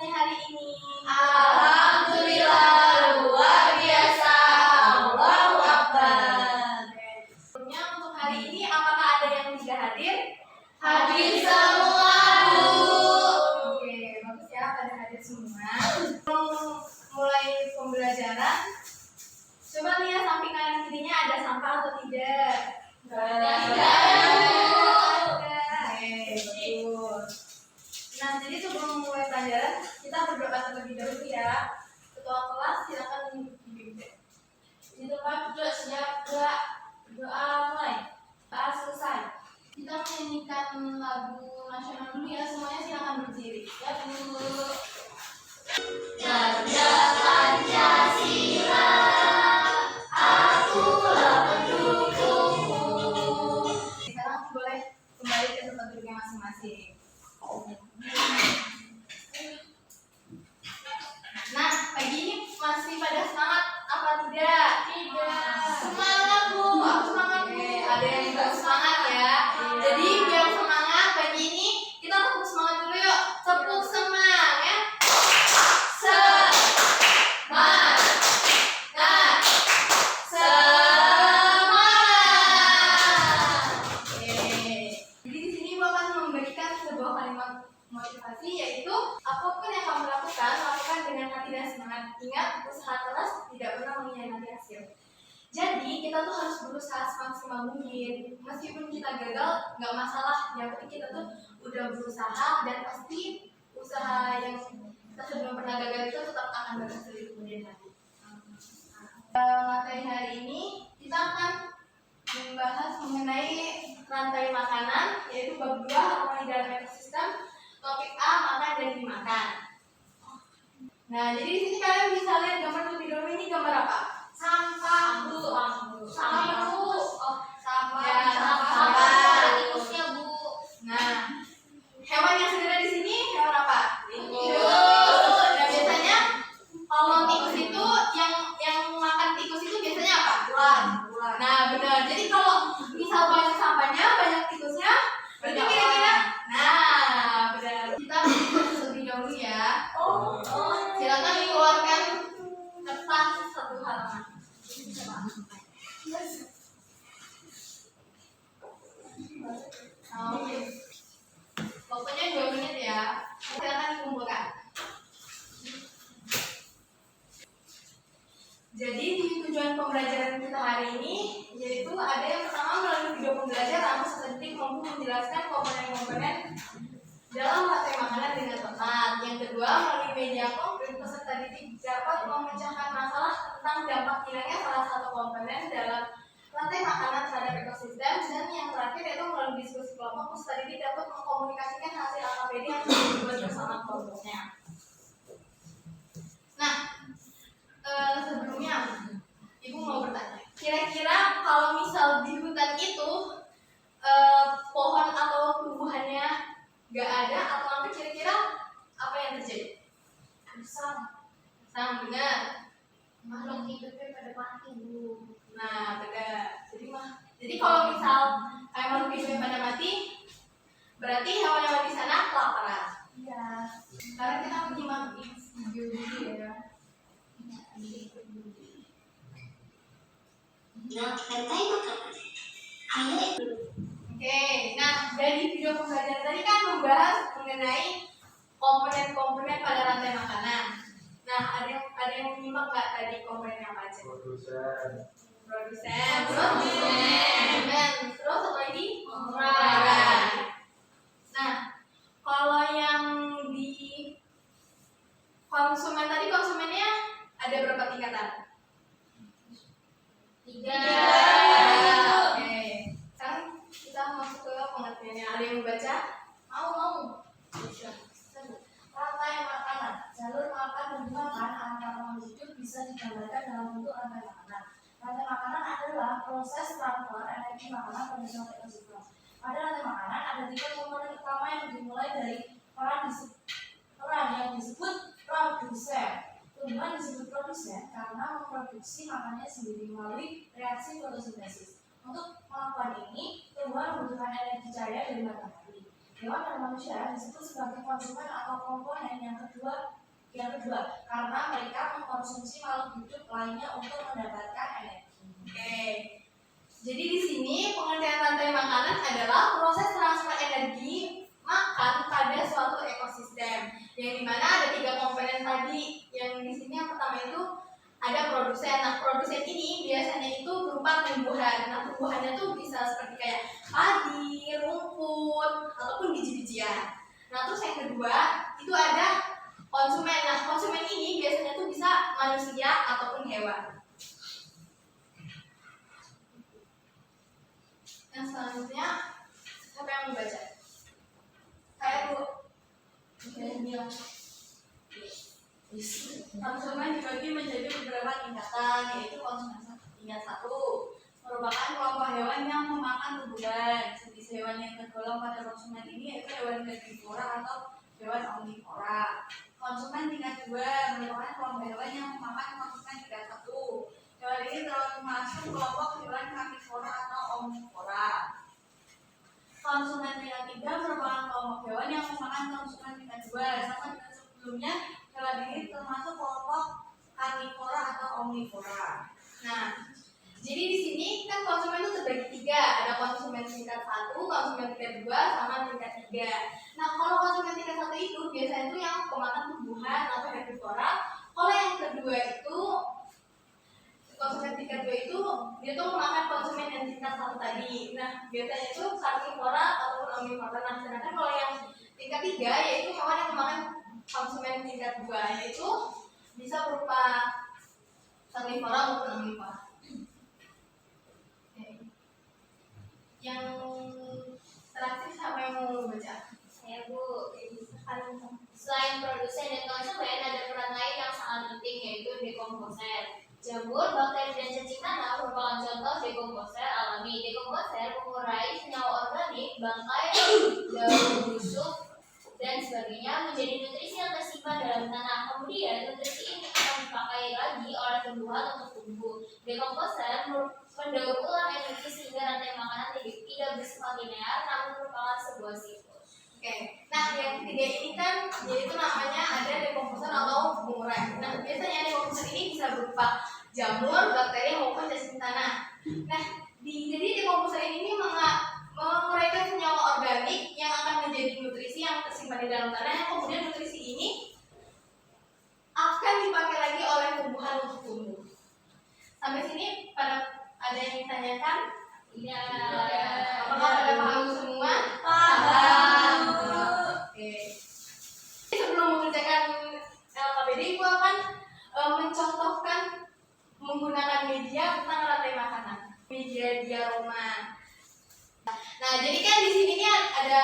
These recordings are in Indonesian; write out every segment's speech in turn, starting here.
kegiatannya hari ini? Alhamdulillah, luar biasa. Allahu Akbar. Sebelumnya untuk hari ini apakah ada yang tidak hadir? Hadir semua, Bu. Oke, bagus ya pada hadir semua. Sebelum mulai pembelajaran, coba lihat samping kanan kirinya ada sampah atau tidak? Tidak. Nah, jadi sebelum mulai pelajaran, kita berdoa terlebih dahulu ya. Ketua kelas silakan dipimpin. Di tempat duduk siap, doa mulai. Doa selesai. Kita menyanyikan lagu nasional dulu ya, semuanya silakan berdiri. Ya, dulu. Garda Pancasila, akulah pendukungmu. Sekarang boleh kembali ke tempat duduknya masing-masing. Nah, pagi ini masih pada semangat apa tidak? Tidak. Semangat, Bu. Aku semangat, Bu. Ada yang nggak semangat ya. Jadi biar semangat pagi ini kita tepuk semangat dulu yuk. Tepuk semangat. Semangat. Oke. Jadi di sini Bu akan memberikan sebuah kalimat motivasi, yaitu apapun yang kamu lakukan dengan hati dan semangat. Ingat, usaha keras tidak pernah mengkhianati hasil. Jadi kita tuh harus berusaha semaksimal mungkin. Meskipun kita gagal, nggak masalah. Yang penting kita tuh udah berusaha, dan pasti usaha yang kita sebelum pernah gagal itu tetap akan berhasil di kemudian hari. Materi hari ini kita akan membahas mengenai rantai makanan, yaitu bab 2 harmoni dalam ekosistem. Topik A, makan dan dimakan. Nah, jadi di sini kalian bisa lihat gambar lebih dahulu. Ini gambar apa? Sampah, Bu. Sampah, Bu. Oh, sampah. Ya, Sampah. sampah. Tikusnya, Bu. Nah, hewan yang sudah ada di sini hewan apa? Tikus. Dan biasanya kalau tikus itu yang makan tikus itu biasanya apa? Ular. Nah, benar. Jadi kalau misal banyak sampahnya, banyak tikusnya, berarti kira-kira. Nah, benar. Kita proses lebih dahulu ya. Silakan dikeluarkan kertas 1 halaman. Oke. Pokoknya 2 menit ya. Silakan dikumpulkan. Jadi tujuan pembelajaran kita hari ini yaitu ada yang pertama melalui video pembelajaran peserta didik mampu menjelaskan komponen-komponen dalam rantai makanan dengan tepat. Yang kedua, melalui media konkret peserta didik dapat memecahkan masalah tentang dampak hilangnya salah satu komponen dalam rantai makanan terhadap ekosistem. Dan yang terakhir yaitu melalui diskusi kelompok peserta didik dapat mengkomunikasikan hasil AKPD yang sudah dibuat bersama kelompoknya. Nah, sebelumnya Ibu mau bertanya, kira-kira kalau misal di hutan itu pohon atau tumbuhannya nggak ada atau apa, kira-kira apa yang terjadi? Sang benar. Makhluk hidupnya pada mati, Bu. Nah, benar. Jadi kalau misal makhluk hidupnya pada mati, berarti hewan-hewan di sana kelaparan. Iya. Sekarang kita menyimak video dulu ya. Rantai makanan hanya itu. Oke, nah dari video pembelajaran tadi kan membahas mengenai komponen-komponen pada rantai makanan. Nah, ada yang menyimak nggak tadi komponen apa aja? Produsen, terus apa lagi? Pengolahan. Nah, kalau yang di konsumen tadi, konsumennya ada berapa tingkatan? 3. Oke, sekarang kita masuk ke pengertiannya. Ada yang membaca? Mau. Rantai makanan. Jalur makan dan dimakan antara makhluk hidup bisa digambarkan dalam bentuk rantai makanan. Rantai makanan adalah proses transfer energi makanan pada suatu ekosistem. Pada rantai makanan ada 3 komponen utama yang dimulai dari peran yang disebut produsen. Tumbuhan disebut produsen karena memproduksi makanannya sendiri melalui reaksi fotosintesis. Untuk melakukan ini, tumbuhan membutuhkan energi cahaya dari matahari. hewan dan manusia disebut sebagai konsumen atau komponen yang kedua karena mereka mengkonsumsi makhluk hidup lainnya untuk mendapatkan energi. Oke. Jadi di sini pengertian rantai makanan adalah proses transfer energi makan pada suatu ekosistem. Yang dimana ada 3 komponen tadi. Yang di sini yang pertama itu ada produsen. Nah, produsen ini biasanya itu berupa tumbuhan. Nah, tumbuhannya tuh bisa seperti kayak padi, rumput, ataupun biji-bijian. Nah, terus yang kedua itu ada konsumen. Nah, konsumen ini biasanya tuh bisa manusia ataupun hewan. Yang selanjutnya, siapa yang mau baca? Saya dulu. Konsumen dibagi menjadi beberapa tingkatan, yaitu konsumen tingkat 1 merupakan kelompok hewan yang memakan tumbuhan. Jenis hewan yang tergolong pada konsumen ini yaitu hewan herbivora atau hewan omnivora. Konsumen tingkat 2 merupakan kelompok hewan yang memakan konsumen tingkat 1. Hewan ini termasuk kelompok hewan karnivora atau omnivora. Konsumen tingkat 3 merupakan kelompok hewan yang memakan konsumen tingkat 2. Sama dengan sebelumnya, hewan ini termasuk kelompok karnivora atau omnivora. Nah, jadi di sini kan konsumen itu terbagi 3. Ada konsumen tingkat 1, konsumen tingkat 2, sama tingkat 3. Nah, kalau konsumen tingkat 1 itu biasanya itu yang pemakan tumbuhan atau herbivora. Kalau yang kedua itu konsumen tingkat 2 itu dia tuh memakan konsumen yang tingkat 1 tadi. Nah, biasanya itu karnivora ataupun omnivora. Nah, sedangkan kalau yang tingkat 3 yaitu hewan yang memakan konsumen tingkat 2, yaitu bisa berupa karnivora maupun omnivora. Yang terakhir siapa yang mau baca? Saya Bu. Selain produsen dan konsumen, ada peran lain yang sangat penting, yaitu dekomposer. Jamur, bakteri, dan cacing tanah merupakan contoh dekomposer alami. Dekomposer mengurai senyawa organik, bangkai, daun busuk, dan sebagainya menjadi nutrisi yang tersimpan dalam tanah. Kemudian nutrisi ini akan dipakai lagi oleh tumbuhan untuk tumbuh. Dekomposer mendaur ulang energi sehingga rantai makanan tidak bersifat linear, namun merupakan sebuah siklus. Oke. Nah, yang ketiga ini kan yaitu namanya ada dekomposer atau pengurai. Nah, biasanya dekomposer ini bisa berupa jamur, bakteri maupun cacing tanah. Nah, jadi dekomposer ini menguraikan senyawa organik yang akan menjadi nutrisi yang tersimpan di dalam tanah, yang kemudian nutrisi ini akan dipakai lagi oleh tumbuhan untuk tumbuh. Sampai sini ada yang ditanyakan? Iya. Apakah pada paham semua? Paham. Oke. Sebelum mengerjakan LKPD, Ibu akan mencontohkan menggunakan media tentang rantai makanan. Media diaroma. Nah, jadi kan di sini nih ada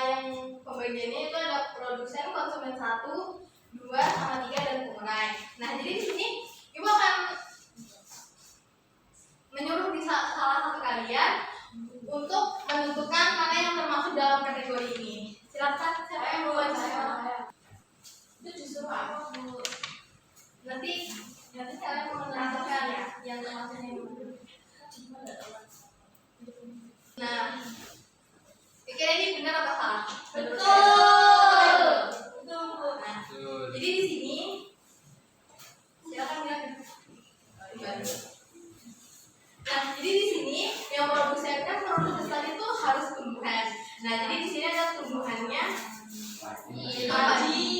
yang pembagiannya itu ada produsen, konsumen 1, 2, sama 3 dan pengurai. Nah, jadi di sini Ibu akan menyuruh di salah satu kalian untuk menentukan mana yang termasuk dalam kategori ini. Silakan, siapa yang mau baca? Itu disuruh apa Bu? Nanti kalian mau menentukan ya yang termasuk ini. Nah, pikir ini benar atau salah? Betul. Nah, jadi di sini silakan bilang. Nah, jadi di sini yang produsen kan produsen itu harus tumbuhan. Nah, jadi di sini ada tumbuhannya padi.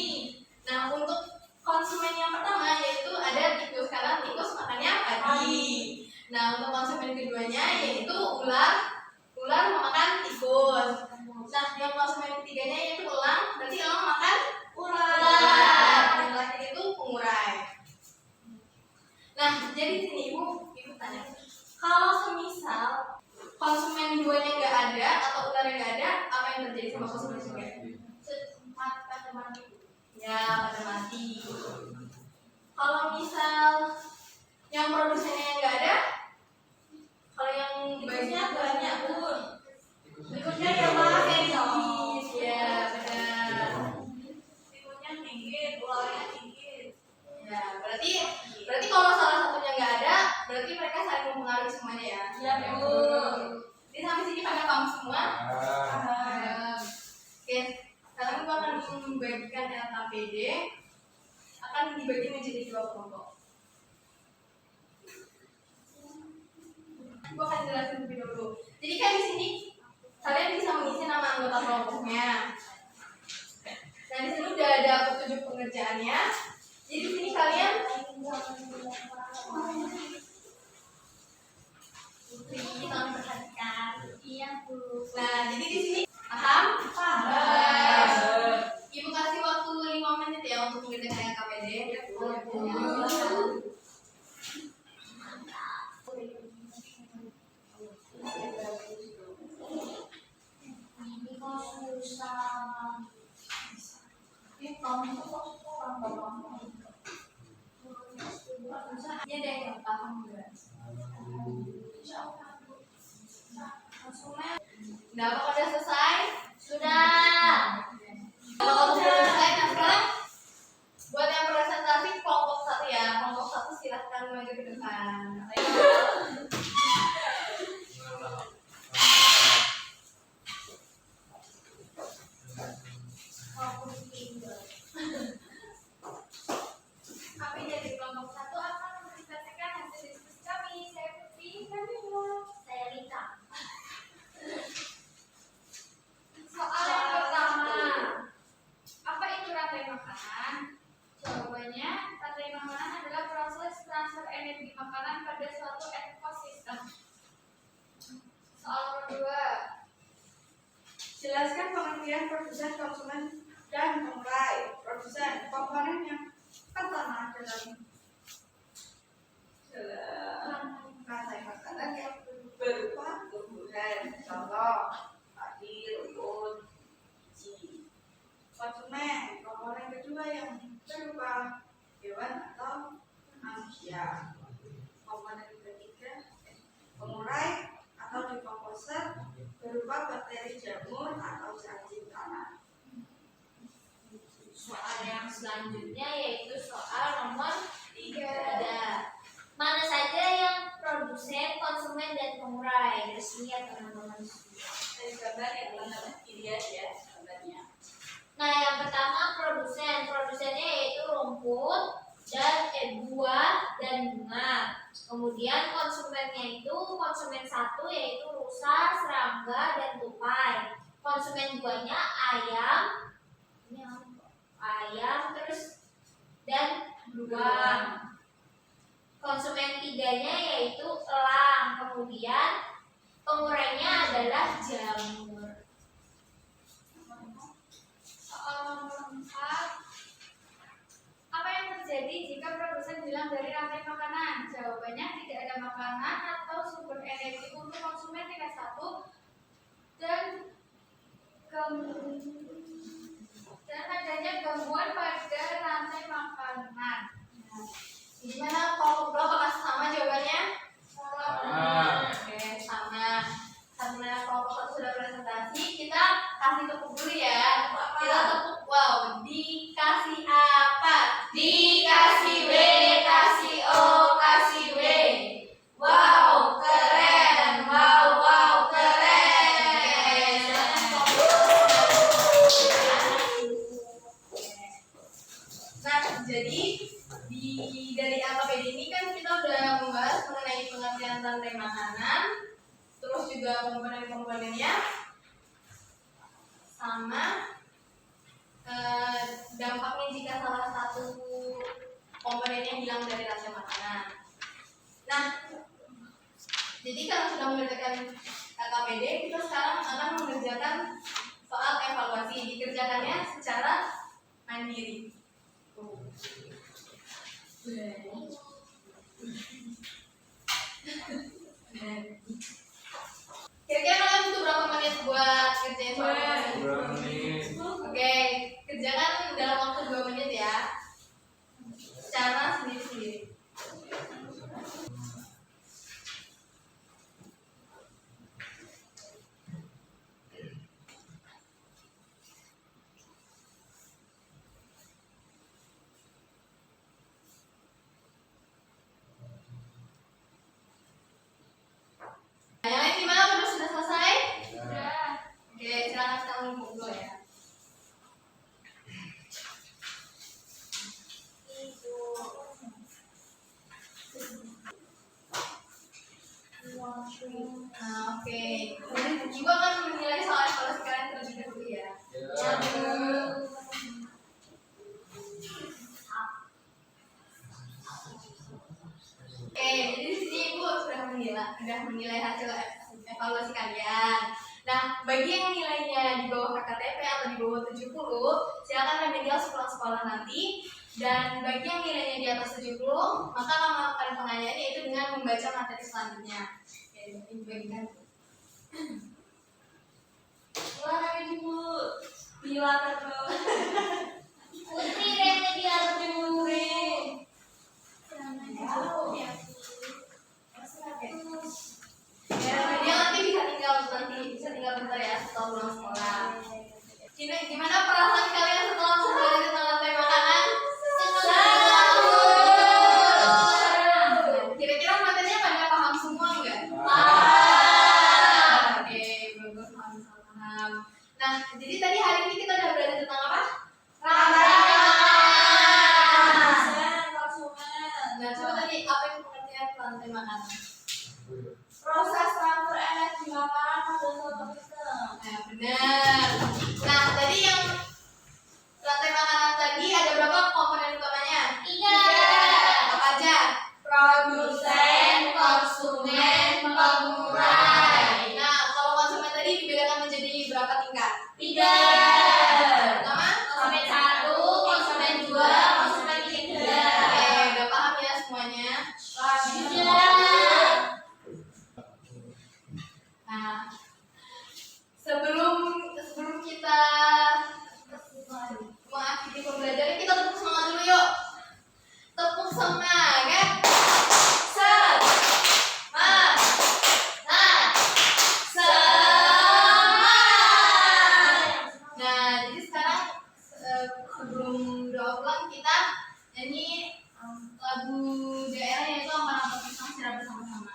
Nah, untuk konsumen yang pertama yaitu ada tikus, karena tikus makannya padi. Nah, untuk konsumen keduanya yaitu ular memakan tikus. Nah, yang konsumen ketiganya yaitu elang, berarti elang makan ular. Dan terakhir itu pengurai. Nah, jadi di sini ibu tanya, kalau semisal konsumen duanya nggak ada atau ularnya nggak ada, apa yang terjadi sama konsumen juga? Pada mati. Ya, pada mati. Kalau misal yang produsennya yang nggak ada, kalau yang Tikusnya banyak Bu. tikusnya yang malah sedikit. Ya, benar. Tikusnya sedikit, ularnya sedikit. Ya, berarti kalau salah satunya nggak ada, berarti mereka saling mempengaruhi semuanya ya. Iya Bu. Jadi sampai sini pada paham semua? Paham. LKPD akan dibagi menjadi 2 kelompok. Gue akan jelasin lebih dulu. Jadi kan di sini kalian bisa mengisi nama anggota kelompoknya. Nah di sini udah ada petunjuk pengerjaannya. Jadi di sini kalian Iya Bu. Nah, jadi di sini paham? Paham. Ibu kasih waktu 5 menit ya untuk mengerjakan LKPD. Ini kok susah. Ini kamu kok Ini ada yang paham enggak? Nah, apakah udah selesai? Sudah. Kalau kamu belum selesai, nah sekarang buat yang presentasi kelompok 1 ya. Kelompok 1 silahkan maju ke depan. Kami dari kelompok 1 akan mempresentasikan hasil diskusi kami. Saya Putri, kami saya Rita. Soal yang pertama, apa itu rantai makanan? Jawabannya, rantai makanan adalah proses transfer energi makanan pada suatu ekosistem. Soal kedua, jelaskan pengertian produsen, konsumen, dan pengurai. Produsen komponen yang pertama dalam rantai makanan yang berupa tumbuhan, contoh padi, rumput, biji. Konsumen komponen kedua yang berupa hewan atau manusia. Komponen ketiga pengurai atau dekomposer berupa bakteri jamur atau cacing tanah. soal yang selanjutnya yaitu soal nomor 3. Mana saja yang produsen, konsumen, dan pengurai? Garis lihat teman-teman. Dari gambar yang benar dilihat ya gambarnya. Nah, yang pertama produsen. Produsennya yaitu rumput dan buah dan bunga. Kemudian konsumennya itu konsumen 1 yaitu rusa, serangga, dan tupai. Konsumen 2-nya ayam, terus dan beruang. Konsumen 3-nya yaitu elang. Kemudian pengurainya adalah jamur. Soal nomor 4, apa yang terjadi jika produsen hilang dari rantai makanan? Jawabannya tidak ada makanan atau sumber energi untuk konsumen tingkat 1 dan adanya gangguan pada rantai makanan. Gimana kelompok berapa apakah sama jawabannya? Sama. Oke, sama. Karena kelompok 1 sudah presentasi, kita kasih tepuk dulu ya. Kita tepuk, wow, dikasih apa? Dikasih B, kasih O, kasih W. Wow, keren. Wow, keren. Nah, jadi dari LKPD ini kan kita udah membahas mengenai pengertian rantai makanan, terus juga komponen-komponennya, sama dampaknya jika salah satu komponennya hilang dari rantai makanan. Nah, jadi kalau sudah mengerjakan LKPD, kita sekarang akan mengerjakan soal evaluasi. Dikerjakannya secara mandiri. Kira-kira kalian butuh berapa menit buat kerjain soal ini? Oke, kerjakan dalam waktu 2 menit ya. Secara sendiri-sendiri. Yang lain gimana? Sudah selesai? Sudah. Oke, silakan kita ngumpul dulu ya. Nah, oke. Ibu akan menilai soal evaluasi kalian terlebih dahulu ya. Oke, jadi di sini Ibu sudah menilai hasil evaluasi kalian. Nah, bagi yang nilainya di bawah KKTP atau di bawah 70, silakan remedial sepulang sekolah nanti. Dan bagi yang nilainya di atas 70, maka melakukan pengajian yaitu dengan membaca materi selanjutnya. Oke, ini bagikan. Wah, Ibu. Bila terus. Putri remedial dulu. Ya, dia nanti bisa tinggal bentar ya setelah pulang sekolah. Gimana perasaan kalian setelah belajar tentang lantai makanan? Kira-kira materinya pada paham semua enggak? Oke, bagus, paham. Nah, jadi tadi hari ini kita udah belajar tentang apa? Nah, coba tadi apa yang pengertian lantai makanan? Proses transfer energi makanan pada suatu sistem. Nah, benar. Nah, tadi yang lantai makanan tadi ada berapa komponen utamanya? 3. Apa aja? Produsen, konsumen, pengurai. Nah, kalau konsumen tadi dibedakan menjadi berapa tingkat? 3. Pertama, Konsumen 1, konsumen 2, konsumen 3. oke, udah paham ya semuanya? Nah, sebelum kita mengakhiri pembelajaran, kita tepuk semangat dulu yuk. Tepuk semangat. Nah, jadi sekarang sebelum doa pulang kita nyanyi lagu daerah yaitu Ampar-Ampar Pisang secara bersama-sama.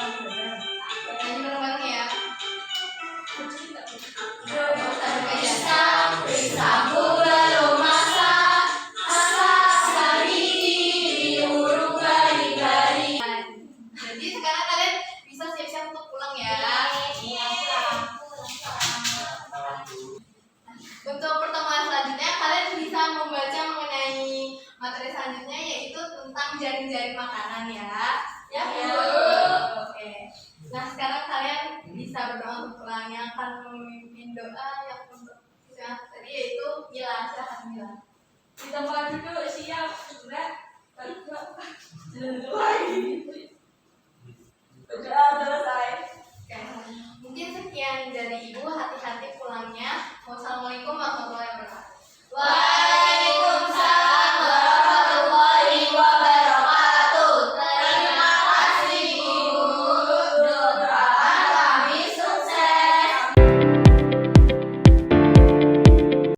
Nyanyi bareng-bareng ya. Pisang, pisangku belum masak, masak di urung bari-bari. Nah, jadi sekarang kalian bisa siap-siap untuk pulang ya. Untuk pertemuan selanjutnya kalian bisa membaca mengenai materi selanjutnya yaitu tentang jaring-jaring makanan ya. Ya, Ya. Oke. Nah, sekarang kalian bisa berdoa untuk pulang. Yang akan memimpin doa yang untuk